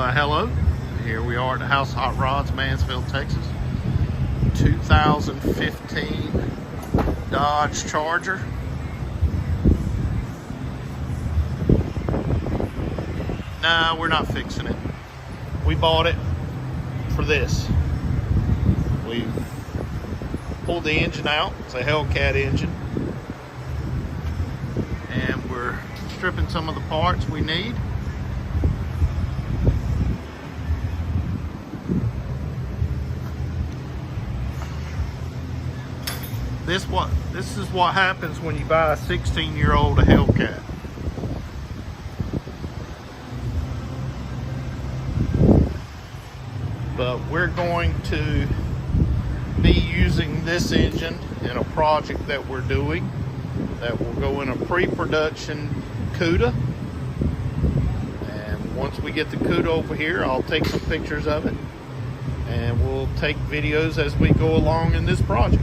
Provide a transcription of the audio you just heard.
Hello, here we are at the house Hotrods, Mansfield, Texas. 2015 Dodge Charger. Nah, we're not fixing it. We bought it for this. We pulled the engine out. It's a Hellcat engine. And we're stripping some of the parts we need. This is what happens when you buy a 16-year-old Hellcat. But we're going to be using this engine in a project that we're doing that will go in a pre-production CUDA. And once we get the CUDA over here, I'll take some pictures of it and we'll take videos as we go along in this project.